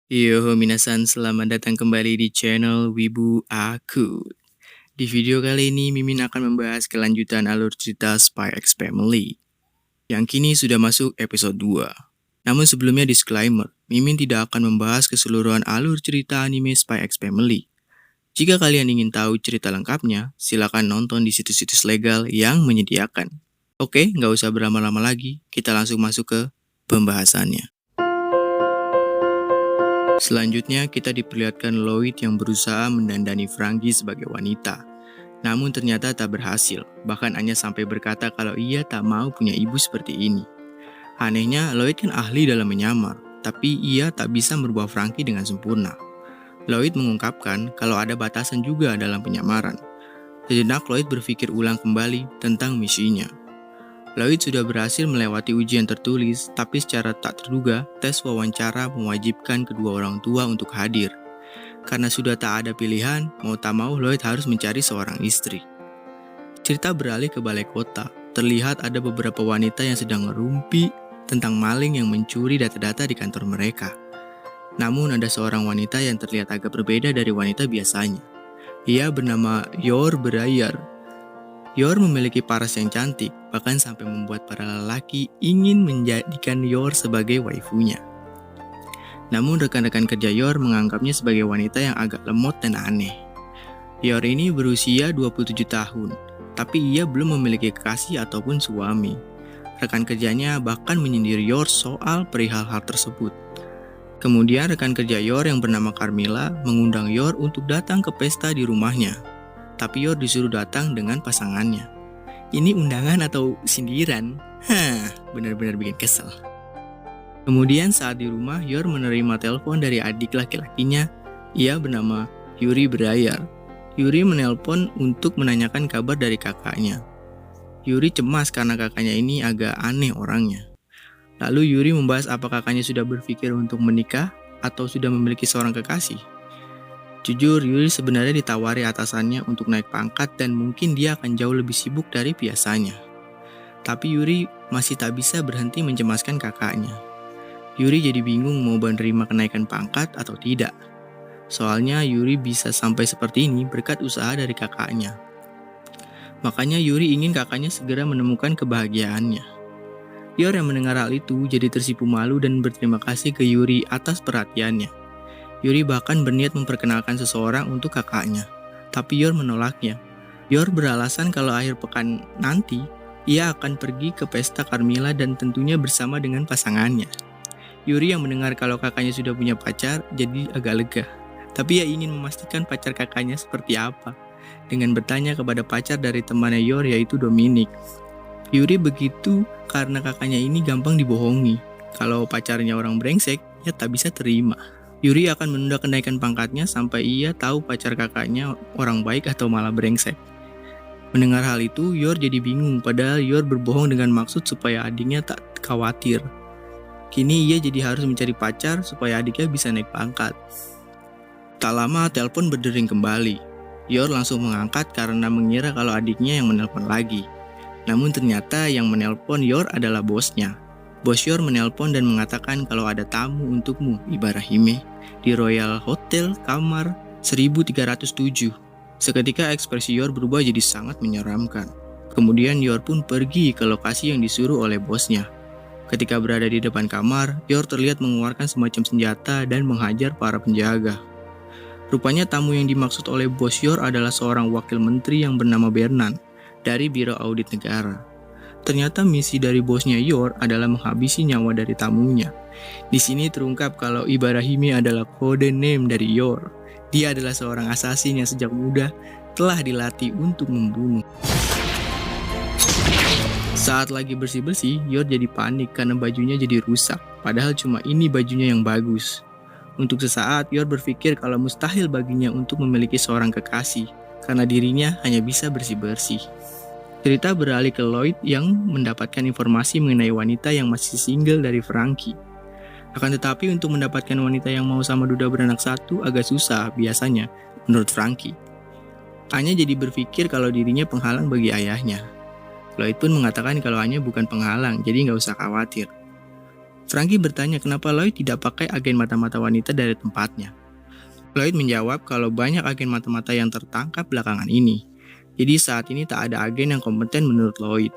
Yo minasan, selamat datang kembali di channel Wibu Aku. Di video kali ini Mimin akan membahas kelanjutan alur cerita Spy X Family yang kini sudah masuk episode 2. Namun sebelumnya disclaimer, Mimin tidak akan membahas keseluruhan alur cerita anime Spy X Family. Jika kalian ingin tahu cerita lengkapnya, silakan nonton di situs-situs legal yang menyediakan. Oke, nggak usah berlama-lama lagi, kita langsung masuk ke pembahasannya. Selanjutnya kita diperlihatkan Lloyd yang berusaha mendandani Franky sebagai wanita. Namun ternyata tak berhasil, bahkan Anya sampai berkata kalau ia tak mau punya ibu seperti ini. Anehnya, Lloyd kan ahli dalam menyamar, tapi ia tak bisa merubah Franky dengan sempurna. Lloyd mengungkapkan kalau ada batasan juga dalam penyamaran. Sejenak Lloyd berpikir ulang kembali tentang misinya. Lloyd sudah berhasil melewati ujian tertulis, tapi secara tak terduga, tes wawancara mewajibkan kedua orang tua untuk hadir. Karena sudah tak ada pilihan, mau tak mau Lloyd harus mencari seorang istri. Cerita beralih ke balai kota. Terlihat ada beberapa wanita yang sedang ngerumpi tentang maling yang mencuri data-data di kantor mereka. Namun ada seorang wanita yang terlihat agak berbeda dari wanita biasanya. Ia bernama Yor Berayar. Yor memiliki paras yang cantik, bahkan sampai membuat para lelaki ingin menjadikan Yor sebagai waifunya. Namun rekan-rekan kerja Yor menganggapnya sebagai wanita yang agak lemot dan aneh. Yor ini berusia 27 tahun, tapi ia belum memiliki kekasih ataupun suami. Rekan kerjanya bahkan menyindir Yor soal perihal hal tersebut. Kemudian rekan kerja Yor yang bernama Carmilla mengundang Yor untuk datang ke pesta di rumahnya. Tapi Yor disuruh datang dengan pasangannya. Ini undangan atau sindiran? Benar-benar bikin kesel. Kemudian saat di rumah, Yor menerima telepon dari adik laki-lakinya. Ia bernama Yuri Berayar. Yuri menelpon untuk menanyakan kabar dari kakaknya. Yuri cemas karena kakaknya ini agak aneh orangnya. Lalu Yuri membahas apa kakaknya sudah berpikir untuk menikah atau sudah memiliki seorang kekasih. Jujur, Yuri sebenarnya ditawari atasannya untuk naik pangkat dan mungkin dia akan jauh lebih sibuk dari biasanya. Tapi Yuri masih tak bisa berhenti mencemaskan kakaknya. Yuri jadi bingung mau menerima kenaikan pangkat atau tidak. Soalnya Yuri bisa sampai seperti ini berkat usaha dari kakaknya. Makanya Yuri ingin kakaknya segera menemukan kebahagiaannya. Yor yang mendengar hal itu jadi tersipu malu dan berterima kasih ke Yuri atas perhatiannya. Yuri bahkan berniat memperkenalkan seseorang untuk kakaknya, tapi Yor menolaknya. Yor beralasan kalau akhir pekan nanti, ia akan pergi ke pesta Carmilla dan tentunya bersama dengan pasangannya. Yuri yang mendengar kalau kakaknya sudah punya pacar, jadi agak lega. Tapi ia ingin memastikan pacar kakaknya seperti apa, dengan bertanya kepada pacar dari temannya Yor yaitu Dominic. Yuri begitu karena kakaknya ini gampang dibohongi. Kalau pacarnya orang brengsek, ia tak bisa terima. Yuri akan menunda kenaikan pangkatnya sampai ia tahu pacar kakaknya orang baik atau malah brengsek. Mendengar hal itu, Yor jadi bingung padahal Yor berbohong dengan maksud supaya adiknya tak khawatir. Kini ia jadi harus mencari pacar supaya adiknya bisa naik pangkat. Tak lama telepon berdering kembali. Yor langsung mengangkat karena mengira kalau adiknya yang menelpon lagi. Namun ternyata yang menelpon Yor adalah bosnya. Bos Yor menelpon dan mengatakan kalau ada tamu untukmu, Ibarahime, di Royal Hotel kamar 1307. Seketika ekspresi Yor berubah jadi sangat menyeramkan. Kemudian Yor pun pergi ke lokasi yang disuruh oleh bosnya. Ketika berada di depan kamar, Yor terlihat mengeluarkan semacam senjata dan menghajar para penjaga. Rupanya tamu yang dimaksud oleh bos Yor adalah seorang wakil menteri yang bernama Bernan dari Biro Audit Negara. Ternyata misi dari bosnya Yor adalah menghabisi nyawa dari tamunya. Di sini terungkap kalau Ibarahime adalah kode name dari Yor. Dia adalah seorang asasin yang sejak muda telah dilatih untuk membunuh. Saat lagi bersih-bersih, Yor jadi panik karena bajunya jadi rusak. Padahal cuma ini bajunya yang bagus. Untuk sesaat, Yor berpikir kalau mustahil baginya untuk memiliki seorang kekasih, karena dirinya hanya bisa bersih-bersih. Cerita beralih ke Lloyd yang mendapatkan informasi mengenai wanita yang masih single dari Franky. Akan tetapi untuk mendapatkan wanita yang mau sama duda beranak satu agak susah biasanya, menurut Franky. Anya jadi berpikir kalau dirinya penghalang bagi ayahnya. Lloyd pun mengatakan kalau Anya bukan penghalang, jadi nggak usah khawatir. Frankie bertanya kenapa Lloyd tidak pakai agen mata-mata wanita dari tempatnya. Lloyd menjawab kalau banyak agen mata-mata yang tertangkap belakangan ini. Jadi saat ini tak ada agen yang kompeten menurut Lloyd.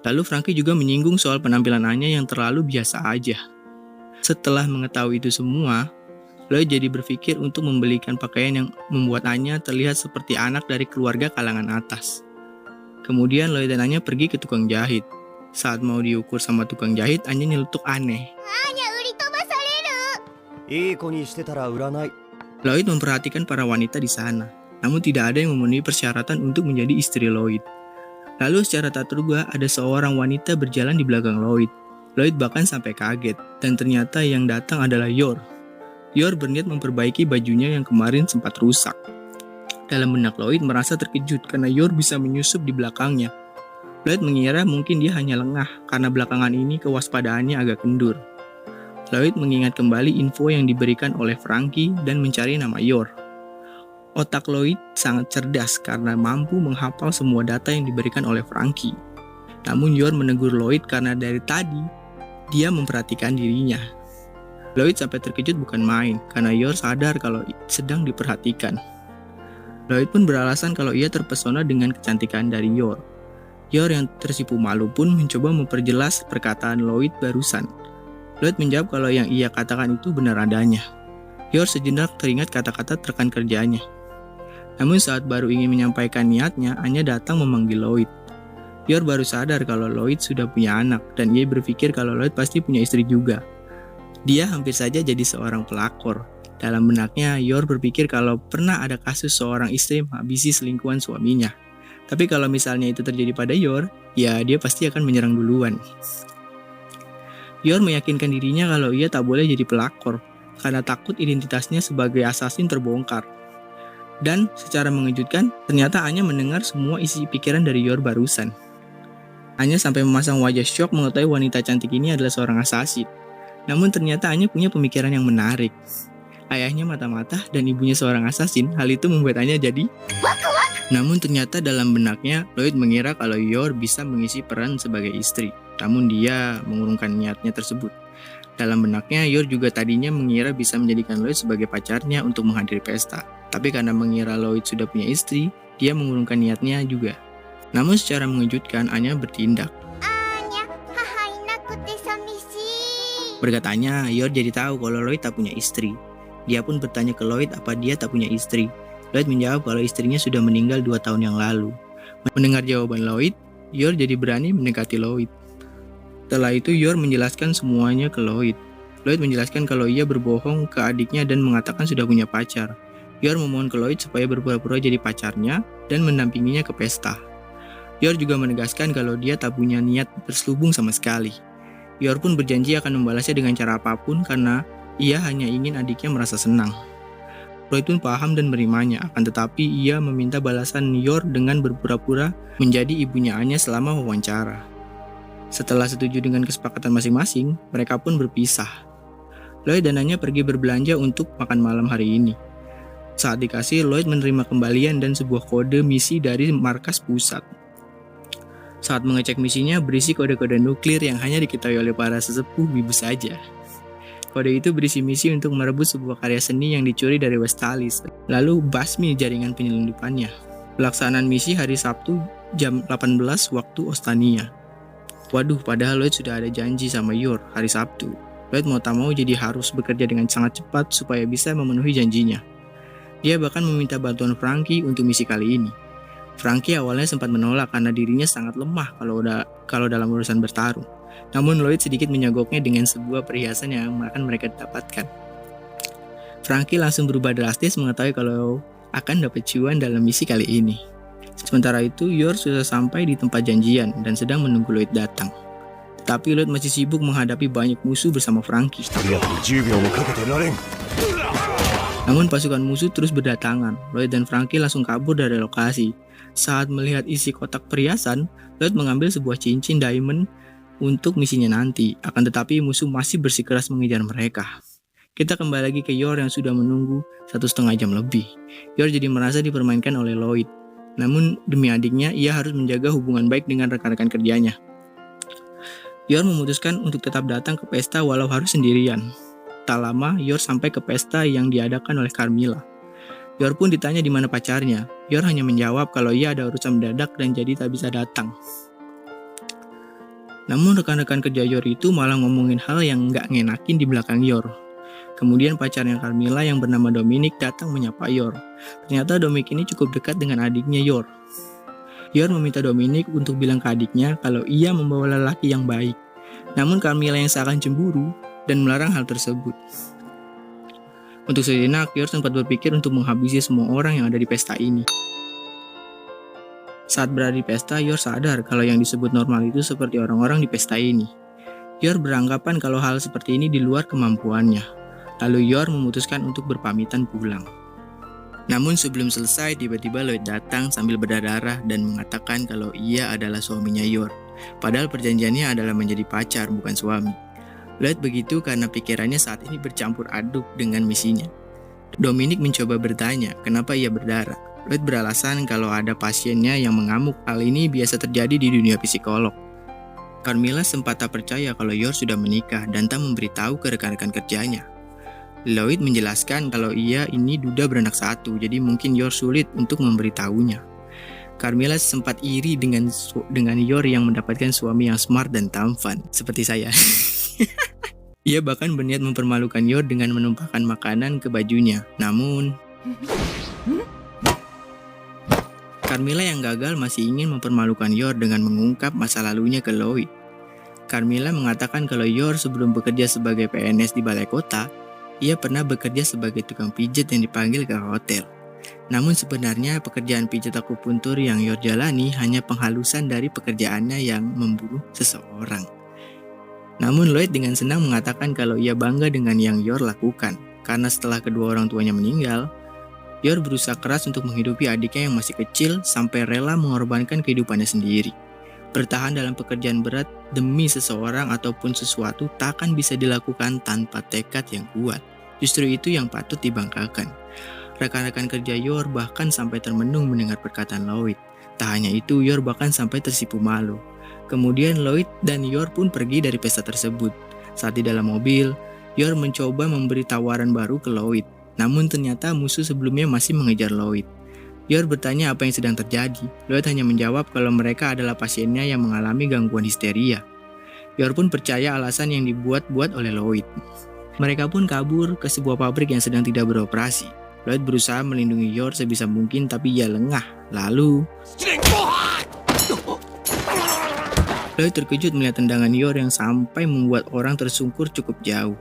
Lalu Frankie juga menyinggung soal penampilan Anya yang terlalu biasa aja. Setelah mengetahui itu semua, Lloyd jadi berpikir untuk membelikan pakaian yang membuat Anya terlihat seperti anak dari keluarga kalangan atas. Kemudian Lloyd dan Anya pergi ke tukang jahit. Saat mau diukur sama tukang jahit, Anya nyeletuk aneh. Lloyd memperhatikan para wanita di sana, namun tidak ada yang memenuhi persyaratan untuk menjadi istri Lloyd. Lalu secara tak terduga ada seorang wanita berjalan di belakang Lloyd. Lloyd bahkan sampai kaget, dan ternyata yang datang adalah Yor. Yor berniat memperbaiki bajunya yang kemarin sempat rusak. Dalam benak Lloyd merasa terkejut karena Yor bisa menyusup di belakangnya. Lloyd mengira mungkin dia hanya lengah karena belakangan ini kewaspadaannya agak kendur. Lloyd mengingat kembali info yang diberikan oleh Frankie dan mencari nama Yor. Otak Lloyd sangat cerdas karena mampu menghafal semua data yang diberikan oleh Frankie. Namun Yor menegur Lloyd karena dari tadi dia memperhatikan dirinya. Lloyd sampai terkejut bukan main karena Yor sadar kalau sedang diperhatikan. Lloyd pun beralasan kalau ia terpesona dengan kecantikan dari Yor. Yor yang tersipu malu pun mencoba memperjelas perkataan Lloyd barusan. Lloyd menjawab kalau yang ia katakan itu benar adanya. Yor sejenak teringat kata-kata rekan kerjanya. Namun saat baru ingin menyampaikan niatnya, Anya datang memanggil Lloyd. Yor baru sadar kalau Lloyd sudah punya anak dan ia berpikir kalau Lloyd pasti punya istri juga. Dia hampir saja jadi seorang pelakor. Dalam benaknya, Yor berpikir kalau pernah ada kasus seorang istri menghabisi selingkuhan suaminya. Tapi kalau misalnya itu terjadi pada Yor, ya dia pasti akan menyerang duluan. Yor meyakinkan dirinya kalau ia tak boleh jadi pelakor, karena takut identitasnya sebagai assassin terbongkar. Dan secara mengejutkan, ternyata Anya mendengar semua isi pikiran dari Yor barusan. Anya sampai memasang wajah syok mengetahui wanita cantik ini adalah seorang assassin. Namun ternyata Anya punya pemikiran yang menarik. Ayahnya mata-mata dan ibunya seorang assassin, hal itu membuat Anya jadi Namun ternyata dalam benaknya, Lloyd mengira kalau Yor bisa mengisi peran sebagai istri. Namun dia mengurungkan niatnya tersebut. Dalam benaknya, Yor juga tadinya mengira bisa menjadikan Lloyd sebagai pacarnya untuk menghadiri pesta. Tapi karena mengira Lloyd sudah punya istri, dia mengurungkan niatnya juga. Namun secara mengejutkan, Anya bertindak. Berkatanya, Yor jadi tahu kalau Lloyd tak punya istri. Dia pun bertanya ke Lloyd apa dia tak punya istri. Lloyd menjawab kalau istrinya sudah meninggal 2 tahun yang lalu. Mendengar jawaban Lloyd, Yor jadi berani mendekati Lloyd. Setelah itu Yor menjelaskan semuanya ke Lloyd. Lloyd menjelaskan kalau ia berbohong ke adiknya dan mengatakan sudah punya pacar. Yor memohon ke Lloyd supaya berpura-pura jadi pacarnya dan mendampinginya ke pesta. Yor juga menegaskan kalau dia tak punya niat berselubung sama sekali. Yor pun berjanji akan membalasnya dengan cara apapun karena ia hanya ingin adiknya merasa senang. Lloyd pun paham dan menerimanya, akan tetapi ia meminta balasan Yor dengan berpura-pura menjadi ibunya Anya selama wawancara. Setelah setuju dengan kesepakatan masing-masing, mereka pun berpisah. Lloyd dan Anya pergi berbelanja untuk makan malam hari ini. Saat dikasih, Lloyd menerima kembalian dan sebuah kode misi dari markas pusat. Saat mengecek misinya berisi kode-kode nuklir yang hanya diketahui oleh para sesepuh wibu saja. Kode itu berisi misi untuk merebut sebuah karya seni yang dicuri dari Westalis, lalu basmi jaringan penyelundupannya. Pelaksanaan misi hari Sabtu jam 18 waktu Ostania. Waduh, padahal Lloyd sudah ada janji sama Yor hari Sabtu. Lloyd mau tak mau jadi harus bekerja dengan sangat cepat supaya bisa memenuhi janjinya. Dia bahkan meminta bantuan Frankie untuk misi kali ini. Frankie awalnya sempat menolak karena dirinya sangat lemah kalau dalam urusan bertarung. Namun Lloyd sedikit menyogoknya dengan sebuah perhiasan yang akan mereka dapatkan. Frankie langsung berubah drastis mengetahui kalau akan dapat cuan dalam misi kali ini. Sementara itu, Yor sudah sampai di tempat janjian dan sedang menunggu Lloyd datang. Tetapi Lloyd masih sibuk menghadapi banyak musuh bersama Frankie. Namun pasukan musuh terus berdatangan. Lloyd dan Frankie langsung kabur dari lokasi. Saat melihat isi kotak perhiasan, Lloyd mengambil sebuah cincin diamond untuk misinya nanti. Akan tetapi musuh masih bersikeras mengejar mereka. Kita kembali lagi ke Yor yang sudah menunggu 1,5 jam lebih. Yor jadi merasa dipermainkan oleh Lloyd. Namun demi adiknya, ia harus menjaga hubungan baik dengan rekan-rekan kerjanya. Yor memutuskan untuk tetap datang ke pesta walau harus sendirian. Tak lama, Yor sampai ke pesta yang diadakan oleh Carmilla. Yor pun ditanya di mana pacarnya. Yor hanya menjawab kalau ia ada urusan mendadak dan jadi tak bisa datang. Namun rekan-rekan kerja Yor itu malah ngomongin hal yang nggak ngenakin di belakang Yor. Kemudian pacarnya Carmilla yang bernama Dominic datang menyapa Yor. Ternyata Dominic ini cukup dekat dengan adiknya Yor. Yor meminta Dominic untuk bilang ke adiknya kalau ia membawa lelaki yang baik. Namun Carmilla yang seakan cemburu dan melarang hal tersebut. Untuk sejenak, Yor sempat berpikir untuk menghabisi semua orang yang ada di pesta ini. Saat berada di pesta, Yor sadar kalau yang disebut normal itu seperti orang-orang di pesta ini. Yor beranggapan kalau hal seperti ini di luar kemampuannya. Lalu Yor memutuskan untuk berpamitan pulang. Namun sebelum selesai, tiba-tiba Lloyd datang sambil berdarah dan mengatakan kalau ia adalah suaminya Yor. Padahal perjanjiannya adalah menjadi pacar, bukan suami. Lloyd begitu karena pikirannya saat ini bercampur aduk dengan misinya. Dominic mencoba bertanya kenapa ia berdarah. Lloyd beralasan kalau ada pasiennya yang mengamuk. Hal ini biasa terjadi di dunia psikolog. Carmilla sempat tak percaya kalau Yor sudah menikah dan tak memberitahu ke rekan-rekan kerjanya. Lloyd menjelaskan kalau ia ini duda beranak satu, jadi mungkin Yor sulit untuk memberitahunya. Carmilla sempat iri dengan Yor yang mendapatkan suami yang smart dan tampan, seperti saya. Ia bahkan berniat mempermalukan Yor dengan menumpahkan makanan ke bajunya. Namun, Carmilla yang gagal masih ingin mempermalukan Yor dengan mengungkap masa lalunya ke Lloyd. Carmilla mengatakan kalau Yor sebelum bekerja sebagai PNS di balai kota, ia pernah bekerja sebagai tukang pijat yang dipanggil ke hotel. Namun sebenarnya pekerjaan pijat akupuntur yang Yor jalani hanya penghalusan dari pekerjaannya yang membunuh seseorang. Namun Lloyd dengan senang mengatakan kalau ia bangga dengan yang Yor lakukan, karena setelah kedua orang tuanya meninggal, Yor berusaha keras untuk menghidupi adiknya yang masih kecil sampai rela mengorbankan kehidupannya sendiri. Bertahan dalam pekerjaan berat demi seseorang ataupun sesuatu takkan bisa dilakukan tanpa tekad yang kuat. Justru itu yang patut dibanggakan. Rekan-rekan kerja Yor bahkan sampai termenung mendengar perkataan Lloyd. Tak hanya itu, Yor bahkan sampai tersipu malu. Kemudian Lloyd dan Yor pun pergi dari pesta tersebut. Saat di dalam mobil, Yor mencoba memberi tawaran baru ke Lloyd. Namun ternyata musuh sebelumnya masih mengejar Lloyd. Yor bertanya apa yang sedang terjadi. Lloyd hanya menjawab kalau mereka adalah pasiennya yang mengalami gangguan histeria. Yor pun percaya alasan yang dibuat-buat oleh Lloyd. Mereka pun kabur ke sebuah pabrik yang sedang tidak beroperasi. Lloyd berusaha melindungi Yor sebisa mungkin tapi ia lengah. Lalu Lloyd terkejut melihat tendangan Yor yang sampai membuat orang tersungkur cukup jauh.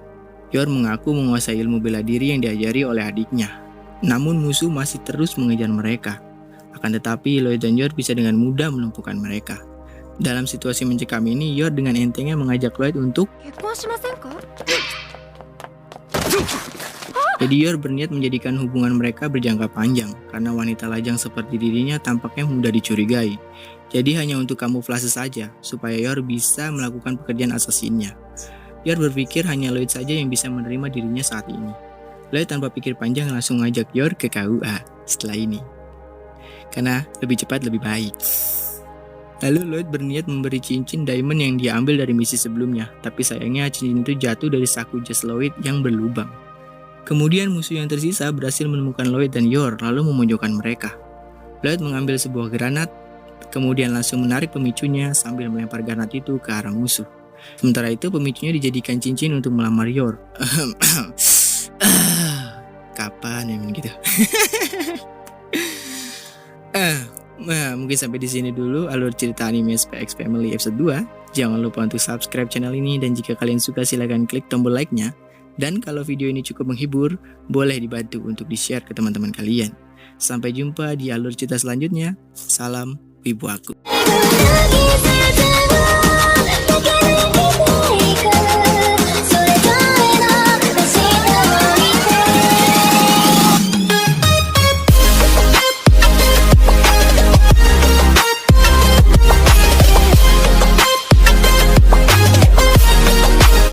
Yor mengaku menguasai ilmu bela diri yang diajari oleh adiknya. Namun musuh masih terus mengejar mereka. Akan tetapi Lloyd dan Yor bisa dengan mudah melumpuhkan mereka. Dalam situasi mencekam ini, Yor dengan entengnya mengajak Lloyd untuk Jadi Yor berniat menjadikan hubungan mereka berjangka panjang, karena wanita lajang seperti dirinya tampaknya mudah dicurigai. Jadi hanya untuk kamuflase saja, supaya Yor bisa melakukan pekerjaan asasinnya. Yor berpikir hanya Lloyd saja yang bisa menerima dirinya saat ini. Lloyd tanpa pikir panjang langsung ngajak Yor ke KUA setelah ini. Karena lebih cepat lebih baik. Lalu Lloyd berniat memberi cincin diamond yang dia ambil dari misi sebelumnya, tapi sayangnya cincin itu jatuh dari saku jas Lloyd yang berlubang. Kemudian musuh yang tersisa berhasil menemukan Lloyd dan Yor lalu memojokkan mereka. Lloyd mengambil sebuah granat, kemudian langsung menarik pemicunya sambil melempar granat itu ke arah musuh. Sementara itu pemicunya dijadikan cincin untuk melamar Yor. Kapan emang gitu? Mungkin sampai di sini dulu alur cerita anime SPX Family episode 2. Jangan lupa untuk subscribe channel ini dan jika kalian suka silahkan klik tombol like-nya. Dan kalau video ini cukup menghibur, boleh dibantu untuk di-share ke teman-teman kalian. Sampai jumpa di alur cerita selanjutnya. Salam Wibu Aku.